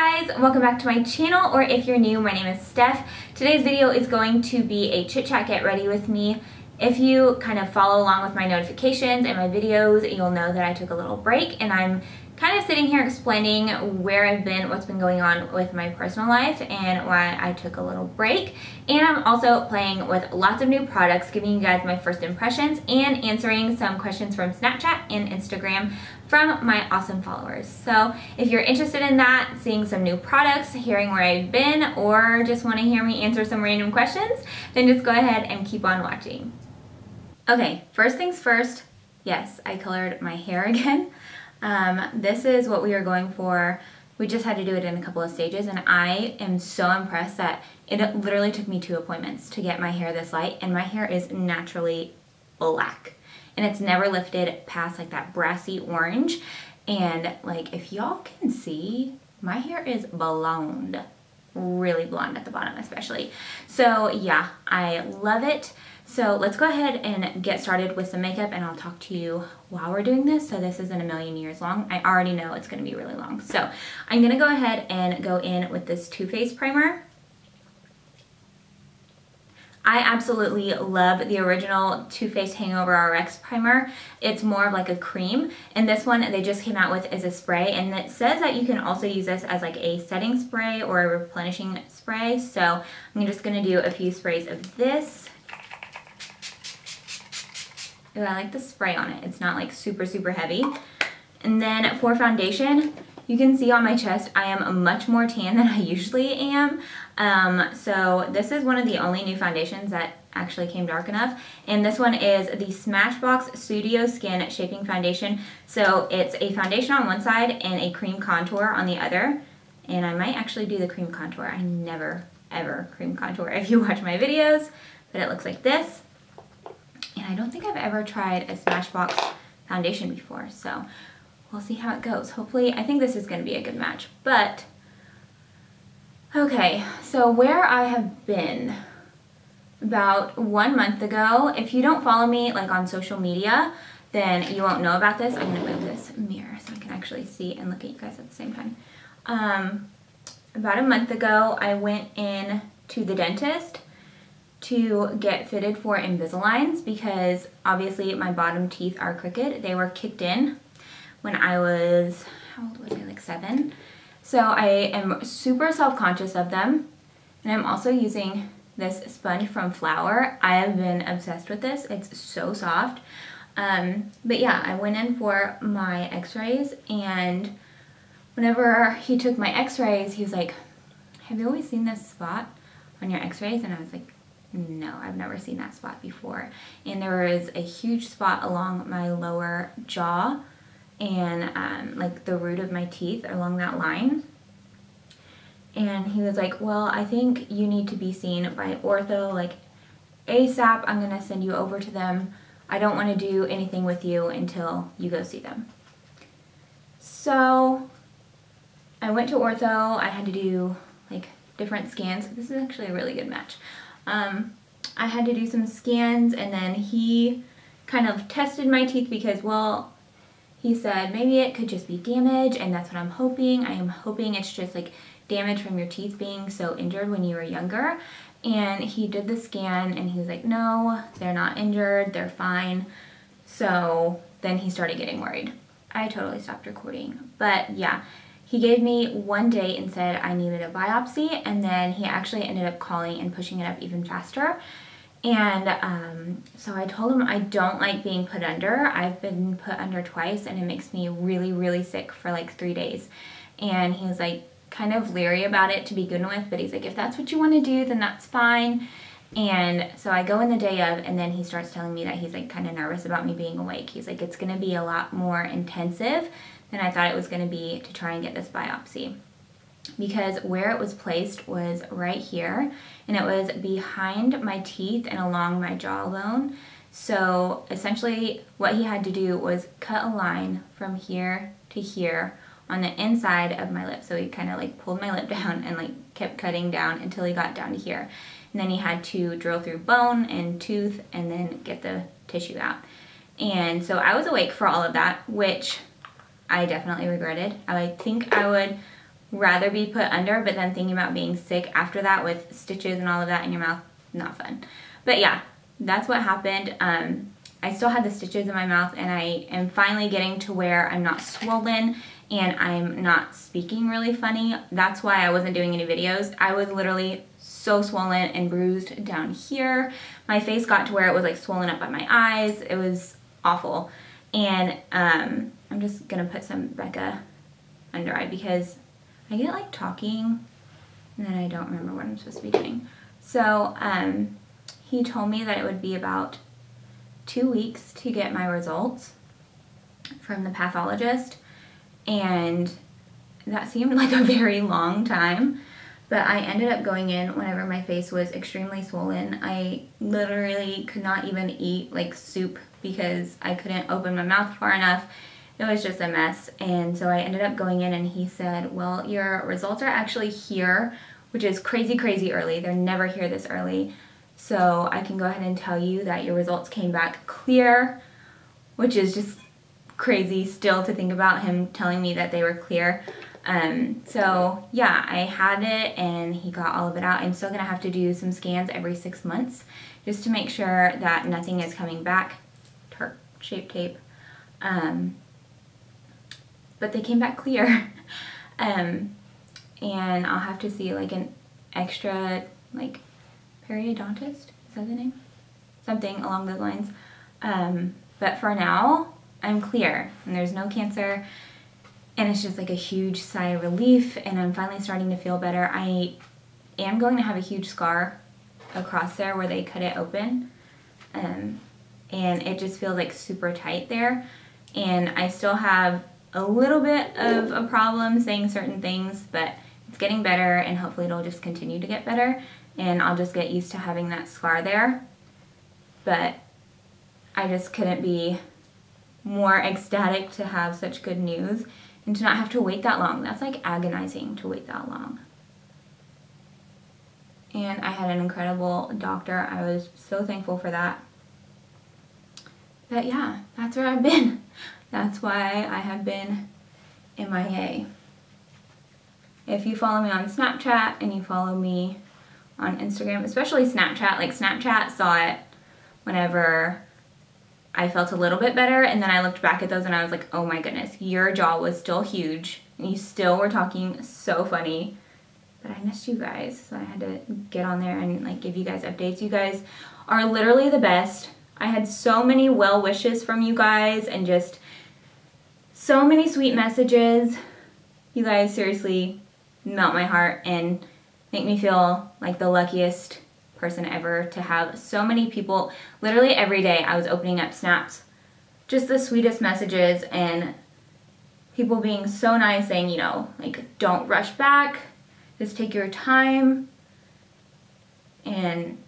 Hey guys, welcome back to my channel, or if you're new, my name is Steph. Today's video is going to be a chit chat get ready with me. If you kind of follow along with my notifications and my videos, you'll know that I took a little break and I'm kind of sitting here explaining where I've been, what's been going on with my personal life and why I took a little break. And I'm also playing with lots of new products, giving you guys my first impressions and answering some questions from Snapchat and Instagram from my awesome followers. So if you're interested in that, seeing some new products, hearing where I've been, or just want to hear me answer some random questions, then just go ahead and keep on watching. Okay, first things first, yes, I colored my hair again. This is what we are going for. We just had to do it in a couple of stages, and I am so impressed that it literally took me 2 appointments to get my hair this light, and my hair is naturally black. And it's never lifted past like that brassy orange. And like, if y'all can see, my hair is blonde, really blonde at the bottom especially. So yeah, I love it. So let's go ahead and get started with some makeup, and I'll talk to you while we're doing this. So this isn't a million years long. I already know it's gonna be really long. So I'm gonna go ahead and go in with this Too Faced primer. I absolutely love the original Too Faced Hangover RX primer. It's more of like a cream, and this one they just came out with is a spray, and it says that you can also use this as like a setting spray or a replenishing spray. So I'm just gonna do a few sprays of this. Ooh, I like the spray on it. It's not like super heavy. And then for foundation, you can see on my chest I am much more tan than I usually am. So this is one of the only new foundations that actually came dark enough. And this one is the Smashbox Studio Skin Shaping Foundation. So it's a foundation on one side and a cream contour on the other. And I might actually do the cream contour. I never ever cream contour if you watch my videos, but it looks like this. And I don't think I've ever tried a Smashbox foundation before, so we'll see how it goes. Hopefully, I think this is going to be a good match. But, okay, so where I have been, about 1 month ago, if you don't follow me like on social media, then you won't know about this. I'm going to move this mirror so I can actually see and look at you guys at the same time. About a month ago, I went in to the dentist to get fitted for Invisaligns because obviously my bottom teeth are crooked. They were kicked in when I was, how old was I, like 7? So I am super self-conscious of them. And I'm also using this sponge from Flower. I have been obsessed with this. It's so soft. But yeah, I went in for my x-rays, and whenever he took my x-rays, he was like, have you always seen this spot on your x-rays? And I was like, no, I've never seen that spot before. And there was a huge spot along my lower jaw and like the root of my teeth along that line. And he was like, well, I think you need to be seen by ortho like ASAP. I'm gonna send you over to them. I don't want to do anything with you until you go see them. So I went to ortho. I had to do like different scans. This is actually a really good match. I had to do some scans, and then he kind of tested my teeth because, well, he said maybe it could just be damage, and that's what I'm hoping. I am hoping it's just like damage from your teeth being so injured when you were younger. And he did the scan, and he was like, no, they're not injured, they're fine. So then he started getting worried. I totally stopped recording, but yeah. He gave me one date and said I needed a biopsy, and then he actually ended up calling and pushing it up even faster. And so I told him I don't like being put under. I've been put under twice, and it makes me really sick for like 3 days. And he was like kind of leery about it to begin with, but he's like, if that's what you want to do, then that's fine. And so I go in the day of, and then he starts telling me that he's like kind of nervous about me being awake. He's like, it's going to be a lot more intensive than I thought it was going to be to try and get this biopsy, because where it was placed was right here, and it was behind my teeth and along my jawbone. So essentially what he had to do was cut a line from here to here on the inside of my lip. So he kind of like pulled my lip down and like kept cutting down until he got down to here. And then he had to drill through bone and tooth and then get the tissue out. And so I was awake for all of that, which I definitely regretted. I think I would rather be put under, but then thinking about being sick after that with stitches and all of that in your mouth, not fun. But yeah, that's what happened. I still had the stitches in my mouth, and I am finally getting to where I'm not swollen and I'm not speaking really funny. That's why I wasn't doing any videos. I was literally so swollen and bruised down here. My face got to where it was like swollen up by my eyes. It was awful. And I'm just gonna put some Becca under eye because I get like talking and then I don't remember what I'm supposed to be doing. So he told me that it would be about 2 weeks to get my results from the pathologist, and that seemed like a very long time, but I ended up going in whenever my face was extremely swollen. I literally could not even eat like soup because I couldn't open my mouth far enough. It was just a mess, and so I ended up going in and he said, well, your results are actually here, which is crazy, crazy early. They're never here this early. So I can go ahead and tell you that your results came back clear, which is just crazy still to think about him telling me that they were clear. So yeah, I had it and he got all of it out. I'm still gonna have to do some scans every 6 months just to make sure that nothing is coming back. Tarte shape tape. But they came back clear. And I'll have to see like an extra like periodontist, is that the name? Something along those lines. But for now, I'm clear and there's no cancer, and it's just like a huge sigh of relief, and I'm finally starting to feel better. I am going to have a huge scar across there where they cut it open, and it just feels like super tight there, and I still have a little bit of a problem saying certain things, but it's getting better, and hopefully it'll just continue to get better, and I'll just get used to having that scar there. But I just couldn't be more ecstatic to have such good news and to not have to wait that long. That's like agonizing to wait that long. And I had an incredible doctor. I was so thankful for that. But yeah, that's where I've been. That's why I have been MIA. If you follow me on Snapchat and you follow me on Instagram, especially Snapchat, like Snapchat saw it whenever I felt a little bit better, and then I looked back at those and I was like, oh my goodness, your jaw was still huge and you still were talking so funny. But I missed you guys, so I had to get on there and like give you guys updates. You guys are literally the best. I had so many well wishes from you guys and just so many sweet messages. You guys seriously melt my heart and make me feel like the luckiest person ever to have so many people. Literally every day I was opening up snaps, just the sweetest messages, and people being so nice, saying, you know, like, don't rush back, just take your time, and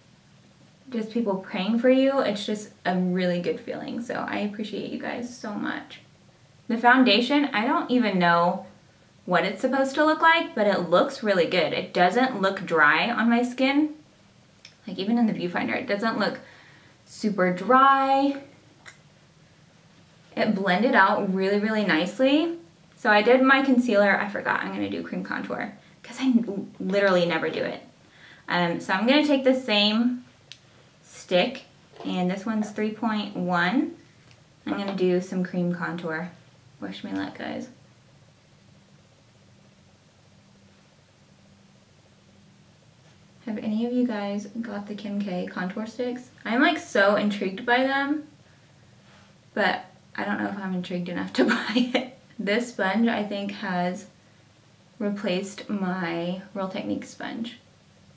just people praying for you. It's just a really good feeling. So I appreciate you guys so much. The foundation, I don't even know what it's supposed to look like, but it looks really good. It doesn't look dry on my skin. Like even in the viewfinder, it doesn't look super dry. It blended out really, really nicely. So I did my concealer. I forgot I'm gonna do cream contour because I literally never do it. So I'm gonna take the same stick, and this one's 3.1. I'm gonna do some cream contour. Wish me luck, guys. Have any of you guys got the Kim K contour sticks? I'm like so intrigued by them, but I don't know if I'm intrigued enough to buy it. This sponge I think has replaced my Real Techniques sponge.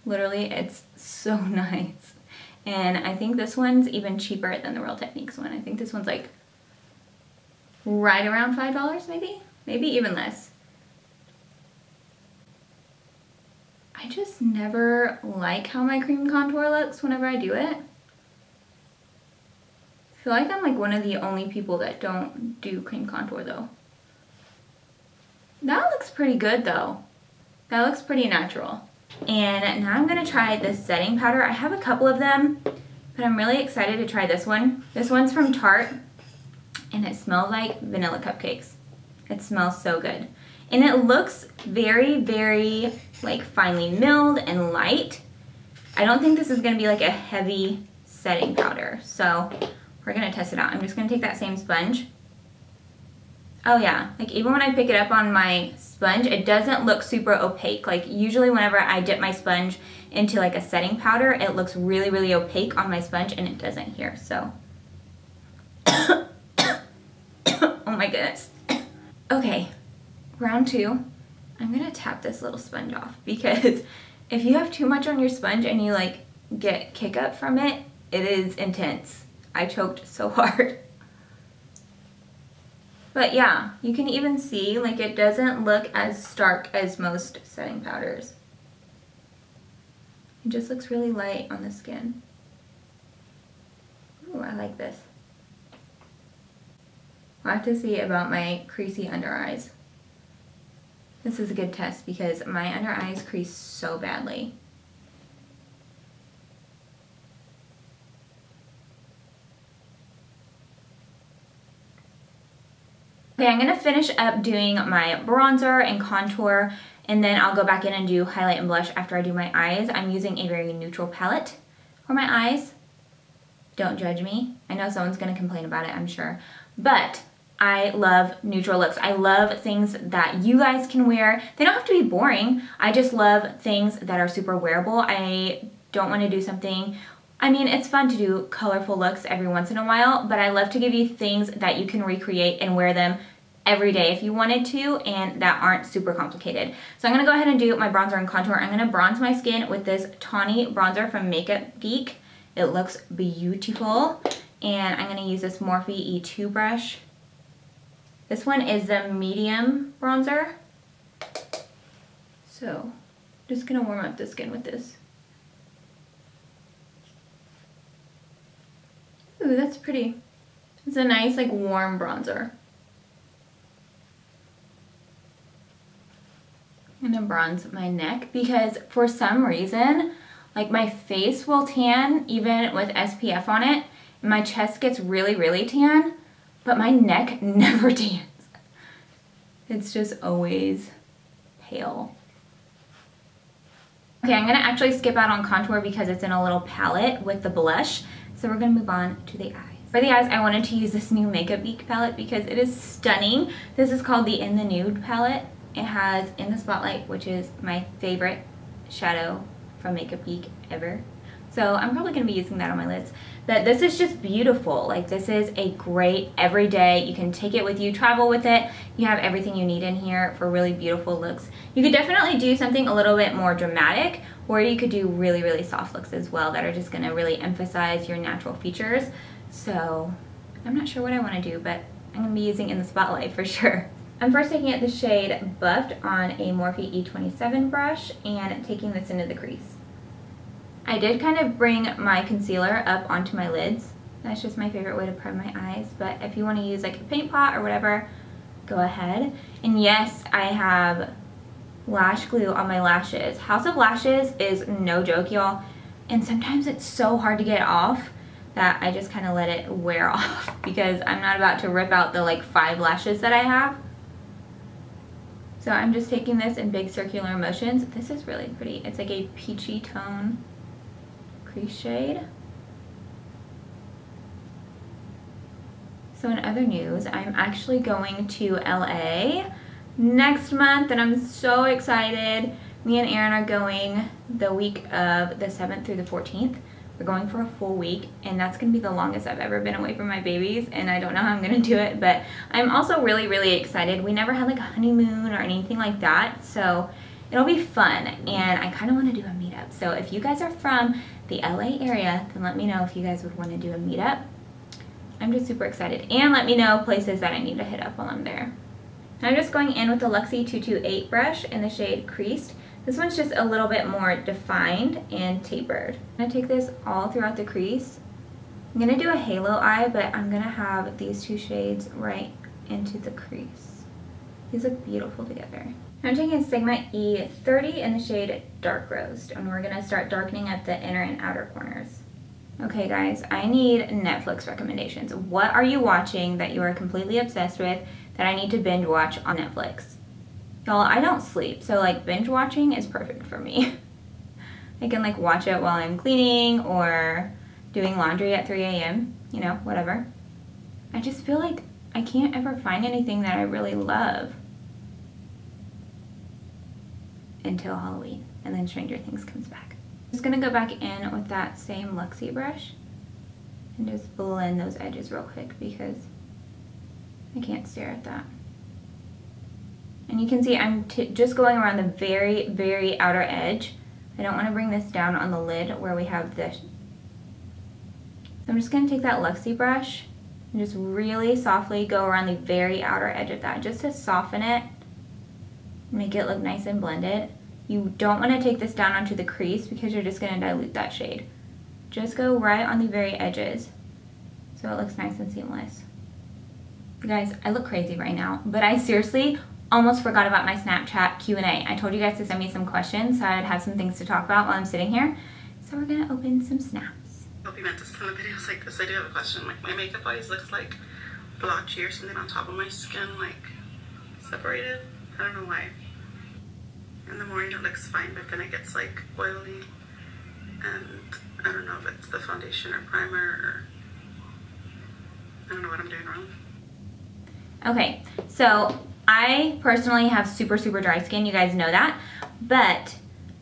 Literally, it's so nice. And I think this one's even cheaper than the Real Techniques one. I think this one's like right around $5 maybe? Maybe even less. I just never like how my cream contour looks whenever I do it. I feel like I'm like one of the only people that don't do cream contour though. That looks pretty good though. That looks pretty natural. And now I'm gonna try this setting powder. I have a couple of them, but I'm really excited to try this one. This one's from Tarte, and it smells like vanilla cupcakes. It smells so good. And it looks very, very like finely milled and light. I don't think this is gonna be like a heavy setting powder. So we're gonna test it out. I'm just gonna take that same sponge. Oh yeah, like even when I pick it up on my sponge, it doesn't look super opaque. Like usually whenever I dip my sponge into like a setting powder, it looks really, really opaque on my sponge, and it doesn't here, so. Oh my goodness. Okay, round 2. I'm gonna tap this little sponge off, because if you have too much on your sponge and you like get kick up from it, it is intense. I choked so hard. But yeah, you can even see like it doesn't look as stark as most setting powders. It just looks really light on the skin. Ooh, I like this. I'll have to see about my creasy under eyes. This is a good test because my under eyes crease so badly. Okay, I'm gonna finish up doing my bronzer and contour, and then I'll go back in and do highlight and blush after I do my eyes. I'm using a very neutral palette for my eyes. Don't judge me. I know someone's gonna complain about it, I'm sure. But I love neutral looks. I love things that you guys can wear. They don't have to be boring. I just love things that are super wearable. I don't wanna do something, I mean, it's fun to do colorful looks every once in a while, but I love to give you things that you can recreate and wear them every day if you wanted to, and that aren't super complicated. So I'm gonna go ahead and do my bronzer and contour. I'm gonna bronze my skin with this Tawny bronzer from MakeupGeek. It looks beautiful. And I'm gonna use this Morphe E2 brush. This one is the medium bronzer. So, just gonna warm up the skin with this. Ooh, that's pretty. It's a nice, like, warm bronzer. I'm gonna bronze my neck because for some reason, like, my face will tan even with SPF on it. And my chest gets really, really tan, but my neck never tans. It's just always pale. Okay, I'm gonna actually skip out on contour because it's in a little palette with the blush. So we're gonna move on to the eyes. For the eyes, I wanted to use this new MakeupGeek palette because it is stunning. This is called the In the Nude palette. It has In the Spotlight, which is my favorite shadow from MakeupGeek ever. So I'm probably gonna be using that on my lids. But this is just beautiful. Like, this is a great everyday, you can take it with you, travel with it. You have everything you need in here for really beautiful looks. You could definitely do something a little bit more dramatic, or you could do really, really soft looks as well that are just gonna really emphasize your natural features. So I'm not sure what I wanna do, but I'm gonna be using In the Spotlight for sure. I'm first taking it the shade Buffed on a Morphe E27 brush and taking this into the crease. I did kind of bring my concealer up onto my lids. That's just my favorite way to prime my eyes, but if you want to use like a paint pot or whatever, go ahead. And yes, I have lash glue on my lashes. House of Lashes is no joke, y'all, and sometimes it's so hard to get off that I just kind of let it wear off because I'm not about to rip out the like 5 lashes that I have. So I'm just taking this in big circular motions. This is really pretty. It's like a peachy tone crease shade. So in other news, I'm actually going to LA next month and I'm so excited. Me and Aaron are going the week of the 7th through the 14th. We're going for a full week and that's gonna be the longest I've ever been away from my babies, and I don't know how I'm gonna do it, but I'm also really, really excited. We never had like a honeymoon or anything like that, so it'll be fun, and I kind of want to do a meetup. So if you guys are from the LA area, then let me know if you guys would want to do a meetup. I'm just super excited, and let me know places that I need to hit up while I'm there. I'm just going in with the Luxie 228 brush in the shade Creased. This one's just a little bit more defined and tapered. I'm gonna take this all throughout the crease. I'm gonna do a halo eye, but I'm gonna have these 2 shades right into the crease. These look beautiful together. I'm taking Sigma E30 in the shade Dark Roast, and we're gonna start darkening up the inner and outer corners. Okay guys, I need Netflix recommendations. What are you watching that you are completely obsessed with that I need to binge watch on Netflix? Y'all, I don't sleep, so like binge watching is perfect for me. I can like watch it while I'm cleaning or doing laundry at 3 a.m., you know, whatever. I just feel like I can't ever find anything that I really love until Halloween, and then Stranger Things comes back. I'm just gonna go back in with that same Luxie brush and just blend those edges real quick because I can't stare at that. And you can see I'm just going around the very, very outer edge. I don't want to bring this down on the lid where we have this. So I'm just going to take that Luxie brush and just really softly go around the very outer edge of that just to soften it, make it look nice and blended. You don't want to take this down onto the crease because you're just going to dilute that shade. Just go right on the very edges so it looks nice and seamless. You guys, I look crazy right now, but I seriously almost forgot about my Snapchat Q&A. I told you guys to send me some questions so I'd have some things to talk about while I'm sitting here. So we're gonna open some snaps. I hope you meant to send the videos like this. I do have a question. Like, my makeup always looks like blotchy or something on top of my skin, like separated. I don't know why. In the morning it looks fine, but then it gets like oily, and I don't know if it's the foundation or primer or I don't know what I'm doing wrong. Okay, so I personally have super, super dry skin, you guys know that, but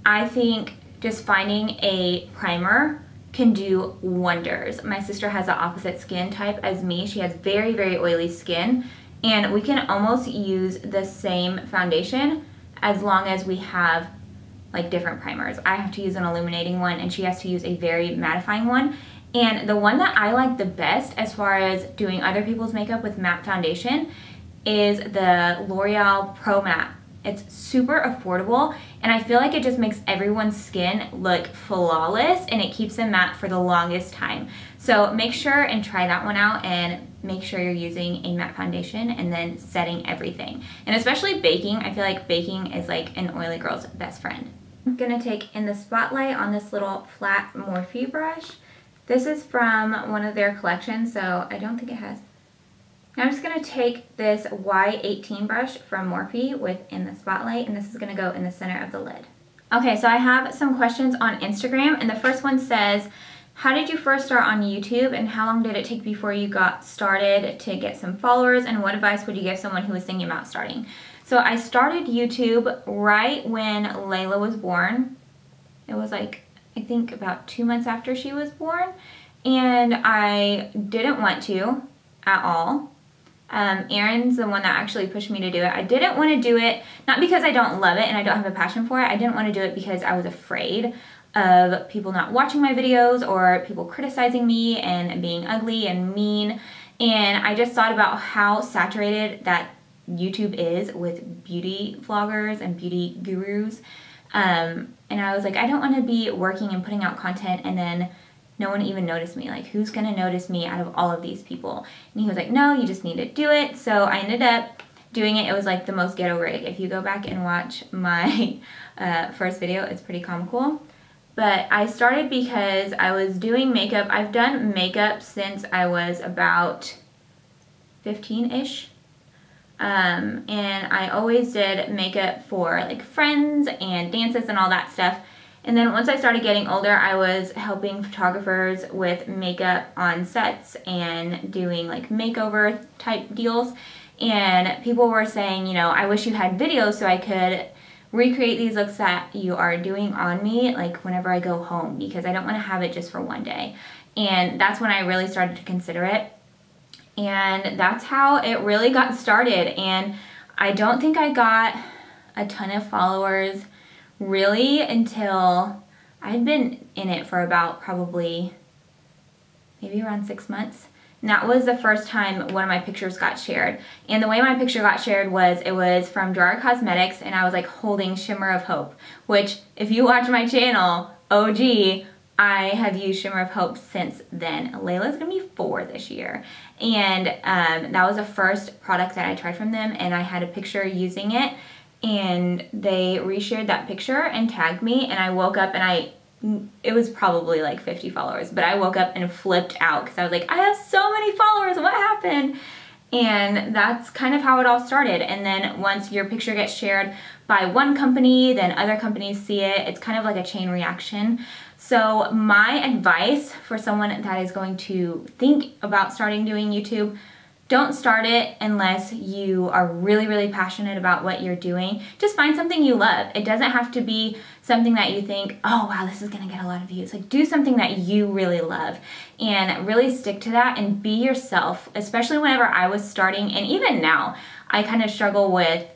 I think just finding a primer can do wonders. My sister has the opposite skin type as me. She has very, very oily skin, and we can almost use the same foundation as long as we have like different primers. I have to use an illuminating one and she has to use a very mattifying one. And the one that I like the best as far as doing other people's makeup with matte foundation is the L'Oreal Pro Matte. It's super affordable and I feel like it just makes everyone's skin look flawless and it keeps them matte for the longest time. So make sure and try that one out and make sure you're using a matte foundation and then setting everything. And especially baking, I feel like baking is like an oily girl's best friend. I'm gonna take in the spotlight on this little flat Morphe brush. This is from one of their collections, so I don't think it has. Now I'm just gonna take this Y18 brush from Morphe within the spotlight, and this is gonna go in the center of the lid. Okay, so I have some questions on Instagram, and the first one says, how did you first start on YouTube, and how long did it take before you got started to get some followers, and what advice would you give someone who was thinking about starting? So I started YouTube right when Layla was born. It was like, I think about 2 months after she was born, and I didn't want to at all. Aaron's the one that actually pushed me to do it. I didn't want to do it, not because I don't love it and I don't have a passion for it. I didn't want to do it because I was afraid of people not watching my videos or people criticizing me and being ugly and mean. And I just thought about how saturated that YouTube is with beauty vloggers and beauty gurus. And I was like, I don't want to be working and putting out content and then no one even noticed me. Like, who's gonna notice me out of all of these people? And he was like, no, you just need to do it. So I ended up doing it. It was like the most ghetto rig. If you go back and watch my first video, it's pretty comical. But I started because I was doing makeup. I've done makeup since I was about 15-ish. And I always did makeup for like friends and dances and all that stuff. And then once I started getting older, I was helping photographers with makeup on sets and doing like makeover type deals. And people were saying, you know, I wish you had videos so I could recreate these looks that you are doing on me like whenever I go home, because I don't want to have it just for one day. And that's when I really started to consider it. And that's how it really got started. And I don't think I got a ton of followers really until I'd been in it for about probably maybe around 6 months. And that was the first time one of my pictures got shared. And the way my picture got shared was, it was from Dryer Cosmetics and I was like holding Shimmer of Hope, which if you watch my channel, OG, I have used Shimmer of Hope since then. Layla's gonna be 4 this year. And that was the first product that I tried from them, and I had a picture using it, and they reshared that picture and tagged me, and I woke up and it was probably like 50 followers, but I woke up and flipped out because I was like, I have so many followers, what happened? And that's kind of how it all started. And then once your picture gets shared by one company, then other companies see it. It's kind of like a chain reaction. So my advice for someone that is going to think about starting doing YouTube, don't start it unless you are really, really passionate about what you're doing. Just find something you love. It doesn't have to be something that you think, oh wow, this is gonna get a lot of views. Like, do something that you really love and really stick to that and be yourself, especially whenever I was starting. And even now, I kind of struggle with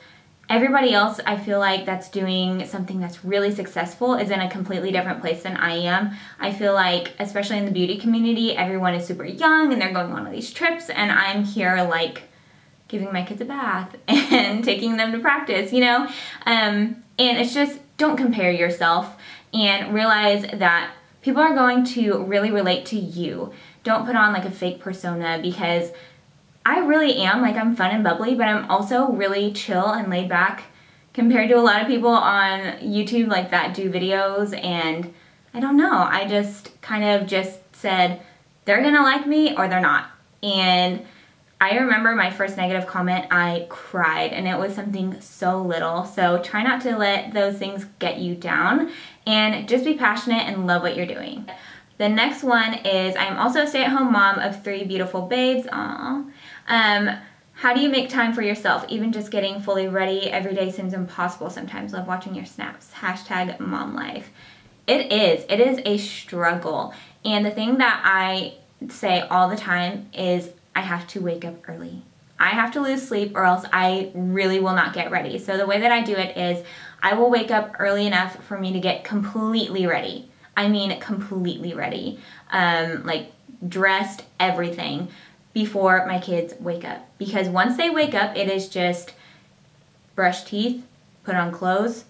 everybody else. I feel like that's doing something that's really successful is in a completely different place than I am. I feel like, especially in the beauty community, everyone is super young and they're going on all these trips, and I'm here like giving my kids a bath and taking them to practice, you know? And it's just, don't compare yourself and realize that people are going to really relate to you. Don't put on like a fake persona, because I really am, like, I'm fun and bubbly, but I'm also really chill and laid back compared to a lot of people on YouTube like that do videos. And I don't know, I just kind of just said, they're gonna like me or they're not. And I remember my first negative comment, I cried, and it was something so little. So try not to let those things get you down, and just be passionate and love what you're doing. The next one is, I'm also a stay-at-home mom of 3 beautiful babes. Aww. How do you make time for yourself? Even just getting fully ready every day seems impossible sometimes. Love watching your snaps. Hashtag mom life. It is a struggle. And the thing that I say all the time is I have to wake up early. I have to lose sleep or else I really will not get ready. So the way that I do it is I will wake up early enough for me to get completely ready. I mean completely ready. Like dressed, everything, before my kids wake up. Because once they wake up, it is just brush teeth, put on clothes,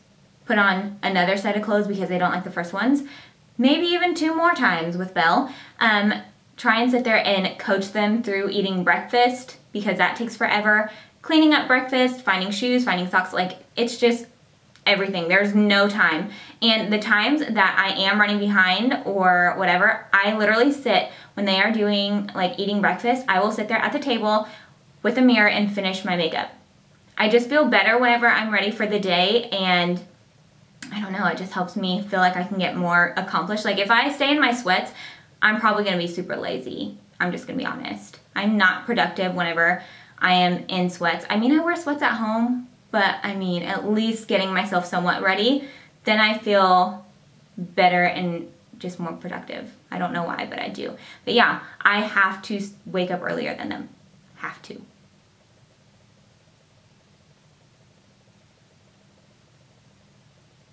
put on another set of clothes because they don't like the first ones, maybe even 2 more times with Belle. Try and sit there and coach them through eating breakfast, because that takes forever. Cleaning up breakfast, finding shoes, finding socks, like it's just everything. There's no time. And the times that I am running behind or whatever, I literally sit when they are doing like eating breakfast, I will sit there at the table with a mirror and finish my makeup. I just feel better whenever I'm ready for the day, and I don't know, it just helps me feel like I can get more accomplished. Like if I stay in my sweats, I'm probably gonna be super lazy. I'm just gonna be honest. I'm not productive whenever I am in sweats. I mean, I wear sweats at home, but I mean, at least getting myself somewhat ready, then I feel better and just more productive. I don't know why, but I do. But yeah, I have to wake up earlier than them. Have to.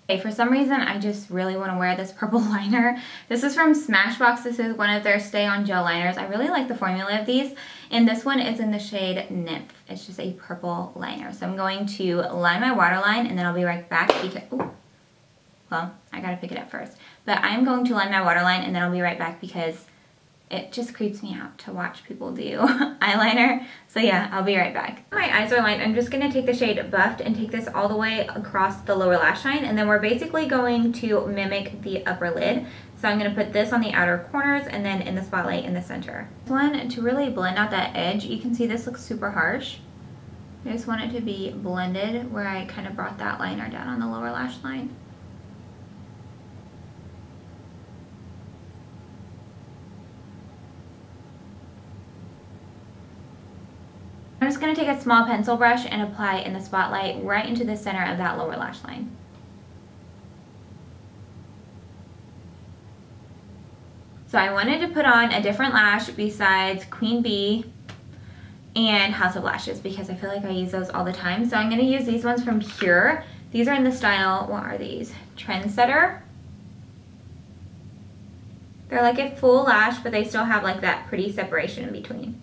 Okay, for some reason, I just really want to wear this purple liner. This is from Smashbox. This is one of their Stay On Gel liners. I really like the formula of these. And this one is in the shade Nymph. It's just a purple liner. So I'm going to line my waterline, and then I'll be right back because, ooh, well, I gotta pick it up first. But I'm going to line my waterline, and then I'll be right back because it just creeps me out to watch people do eyeliner. So yeah, I'll be right back. My eyes are lined. I'm just gonna take the shade Buffed and take this all the way across the lower lash line, and then we're basically going to mimic the upper lid. So I'm gonna put this on the outer corners and then in the spotlight in the center. This one, to really blend out that edge, you can see this looks super harsh. I just want it to be blended where I kind of brought that liner down on the lower lash line. I'm just going to take a small pencil brush and apply in the spotlight right into the center of that lower lash line. So I wanted to put on a different lash besides Queen Bee and House of Lashes because I feel like I use those all the time. So I'm going to use these ones from Pure. These are in the style, what are these? Trendsetter. They're like a full lash, but they still have like that pretty separation in between.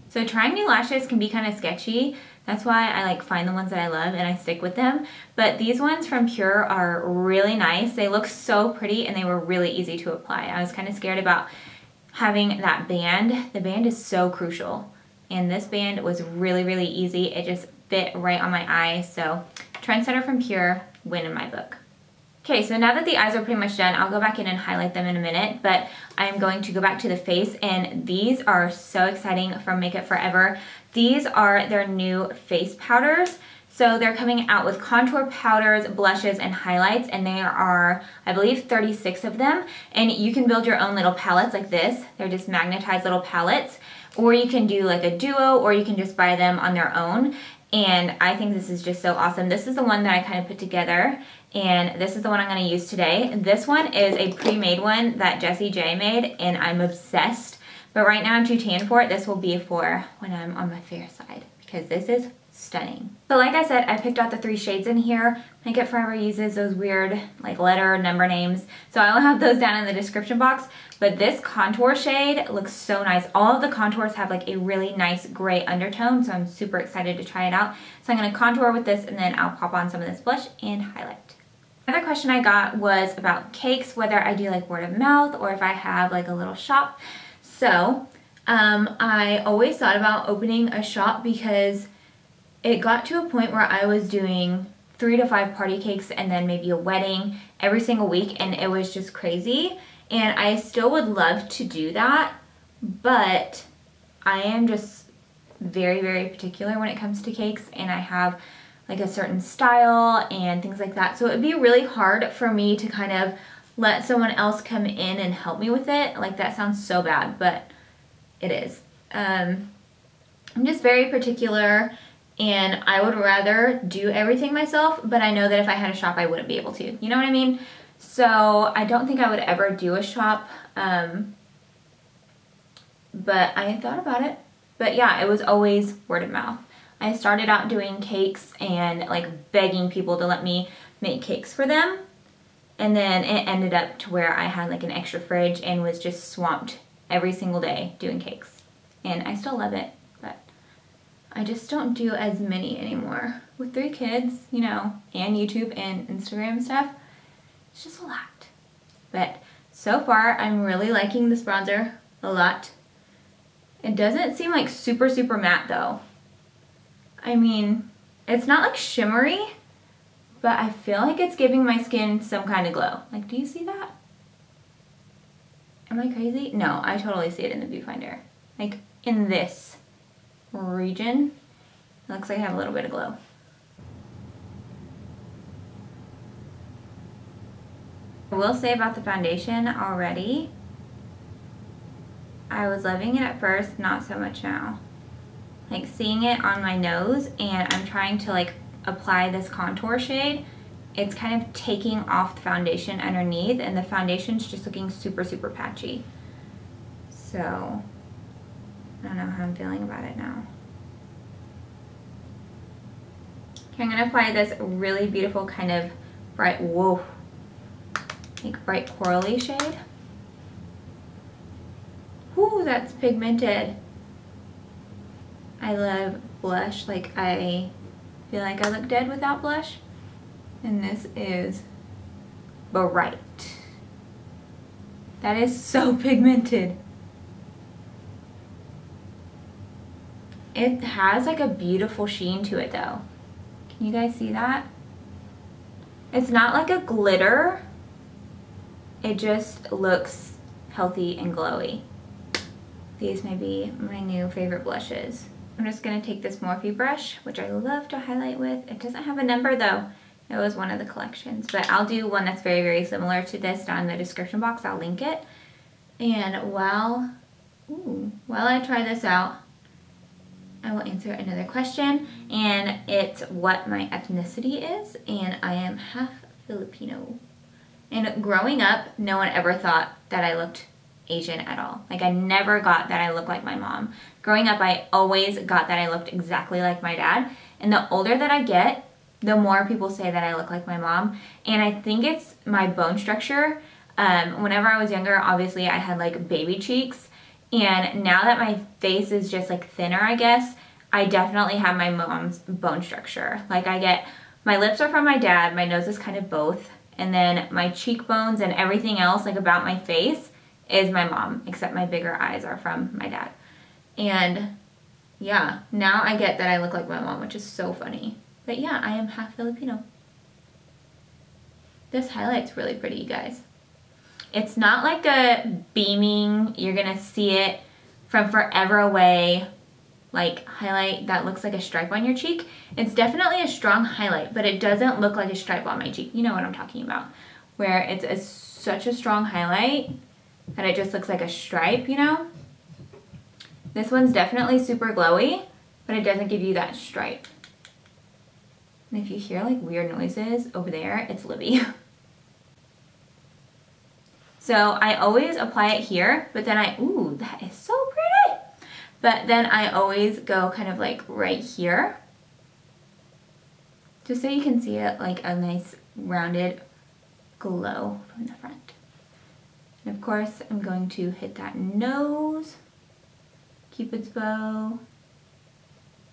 So trying new lashes can be kind of sketchy. That's why I like find the ones that I love and I stick with them. But these ones from Pure are really nice. They look so pretty and they were really easy to apply. I was kind of scared about having that band. The band is so crucial. And this band was really, really easy. It just fit right on my eye. So Trendsetter from Pure, win in my book. Okay, so now that the eyes are pretty much done, I'll go back in and highlight them in a minute, but I'm going to go back to the face, and these are so exciting from Makeup Forever. These are their new face powders. So they're coming out with contour powders, blushes, and highlights, and there are, I believe, 36 of them. And you can build your own little palettes like this. They're just magnetized little palettes, or you can do like a duo, or you can just buy them on their own. And I think this is just so awesome. This is the one that I kind of put together, and this is the one I'm going to use today. This one is a pre-made one that Jessie J made, and I'm obsessed. But right now I'm too tan for it. This will be for when I'm on my fair side, because this is stunning. So like I said, I picked out the 3 shades in here. Makeup Forever uses those weird like letter number names, so I will have those down in the description box. But this contour shade looks so nice. All of the contours have like a really nice gray undertone, so I'm super excited to try it out. So I'm going to contour with this, and then I'll pop on some of this blush and highlight. Another question I got was about cakes, whether I do like word of mouth or if I have like a little shop. So I always thought about opening a shop, because it got to a point where I was doing 3 to 5 party cakes and then maybe a wedding every single week, and it was just crazy. And I still would love to do that, but I am just very, very particular when it comes to cakes, and I have like a certain style and things like that. So it would be really hard for me to kind of let someone else come in and help me with it. Like, that sounds so bad, but it is. I'm just very particular, and I would rather do everything myself, but I know that if I had a shop, I wouldn't be able to. You know what I mean? So I don't think I would ever do a shop, but I thought about it. But yeah, it was always word of mouth. I started out doing cakes and like begging people to let me make cakes for them. And then it ended up to where I had like an extra fridge and was just swamped every single day doing cakes. And I still love it, but I just don't do as many anymore. With 3 kids, you know, and YouTube and Instagram stuff, it's just a lot. But so far, I'm really liking this bronzer a lot. It doesn't seem like super, super matte though. I mean, it's not like shimmery, but I feel like it's giving my skin some kind of glow. Like, do you see that? Am I crazy? No, I totally see it in the viewfinder. Like, in this region, it looks like I have a little bit of glow. I will say about the foundation already, I was loving it at first, not so much now. Like, seeing it on my nose, and I'm trying to like apply this contour shade, it's kind of taking off the foundation underneath, and the foundation's just looking super, super patchy. So I don't know how I'm feeling about it now. Okay, I'm gonna apply this really beautiful kind of bright, whoa, like bright corally shade. Ooh, that's pigmented. I love blush. Like, I feel like I look dead without blush. And this is bright. That is so pigmented. It has like a beautiful sheen to it though. Can you guys see that? It's not like a glitter. It just looks healthy and glowy. These may be my new favorite blushes. I'm just gonna take this Morphe brush, which I love to highlight with. It doesn't have a number though. It was one of the collections, but I'll do one that's very, very similar to this down in the description box. I'll link it. And while I try this out, I will answer another question, and it's what my ethnicity is, and I am half Filipino. And growing up, no one ever thought that I looked Asian at all. Like, I never got that I looked like my mom. Growing up, I always got that I looked exactly like my dad. And the older that I get, the more people say that I look like my mom. And I think it's my bone structure. Whenever I was younger, obviously I had like baby cheeks. And now that my face is just like thinner, I guess, I definitely have my mom's bone structure. Like, my lips are from my dad, my nose is kind of both. And then my cheekbones and everything else like about my face is my mom, except my bigger eyes are from my dad. And yeah, now I get that I look like my mom, which is so funny. But yeah, I am half Filipino. This highlight's really pretty, you guys. It's not like a beaming, you're gonna see it from forever away, like highlight that looks like a stripe on your cheek. It's definitely a strong highlight, but it doesn't look like a stripe on my cheek. You know what I'm talking about. Where it's such a strong highlight that it just looks like a stripe, you know? This one's definitely super glowy, but it doesn't give you that stripe. And if you hear like weird noises over there, it's Libby. So I always apply it here, but then ooh, that is so pretty. But then I always go kind of like right here, just so you can see it like a nice rounded glow from the front. And of course, I'm going to hit that nose, Cupid's bow,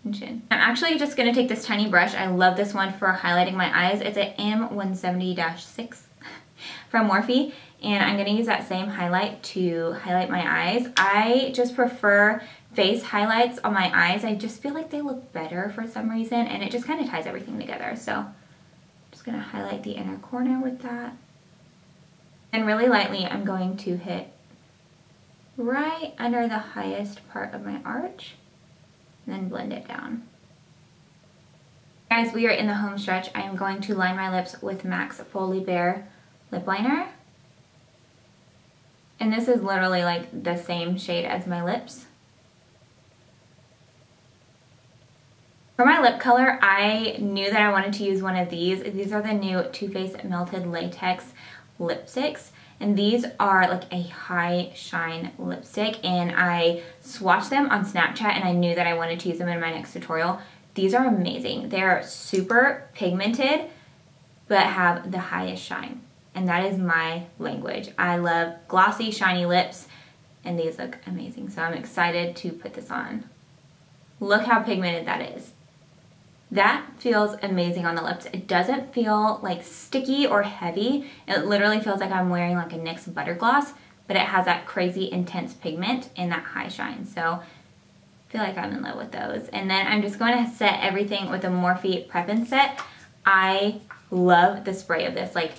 and chin. I'm actually just gonna take this tiny brush. I love this one for highlighting my eyes. It's an M170-6 from Morphe. And I'm gonna use that same highlight to highlight my eyes. I just prefer face highlights on my eyes. I just feel like they look better for some reason, and it just kind of ties everything together. So I'm just gonna highlight the inner corner with that. And really lightly, I'm going to hit right under the highest part of my arch, and then blend it down. Guys, we are in the home stretch. I am going to line my lips with MAC's Fully Bare lip liner. And this is literally like the same shade as my lips. For my lip color, I knew that I wanted to use one of these. These are the new Too Faced Melted Latex lipsticks. And these are like a high shine lipstick. And I swatched them on Snapchat and I knew that I wanted to use them in my next tutorial. These are amazing. They're super pigmented, but have the highest shine. And that is my language. I love glossy, shiny lips, and these look amazing. So I'm excited to put this on. Look how pigmented that is. That feels amazing on the lips. It doesn't feel like sticky or heavy. It literally feels like I'm wearing like a NYX butter gloss, but it has that crazy intense pigment and that high shine. So I feel like I'm in love with those. And then I'm just going to set everything with a Morphe Prep and Set. I love the spray of this. Like,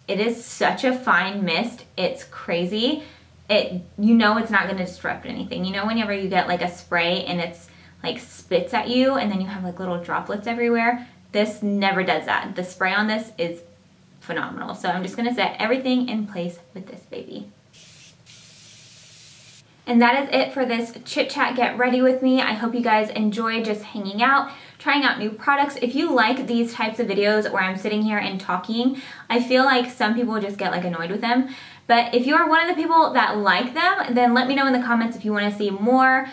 it is such a fine mist. It's crazy. You know it's not going to disrupt anything. You know whenever you get like a spray and it's like spits at you and then you have like little droplets everywhere? This never does that. The spray on this is phenomenal. So I'm just going to set everything in place with this baby. And that is it for this Chit Chat Get Ready With Me. I hope you guys enjoy just hanging out, trying out new products. If you like these types of videos where I'm sitting here and talking, I feel like some people just get like annoyed with them. But if you're one of the people that like them, then let me know in the comments if you want to see more,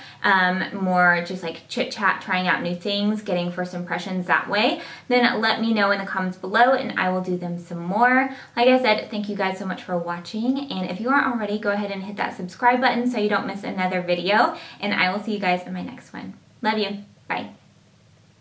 more just like chit chat, trying out new things, getting first impressions that way. Then let me know in the comments below and I will do them some more. Like I said, thank you guys so much for watching. And if you aren't already, go ahead and hit that subscribe button so you don't miss another video. And I will see you guys in my next one. Love you. Bye.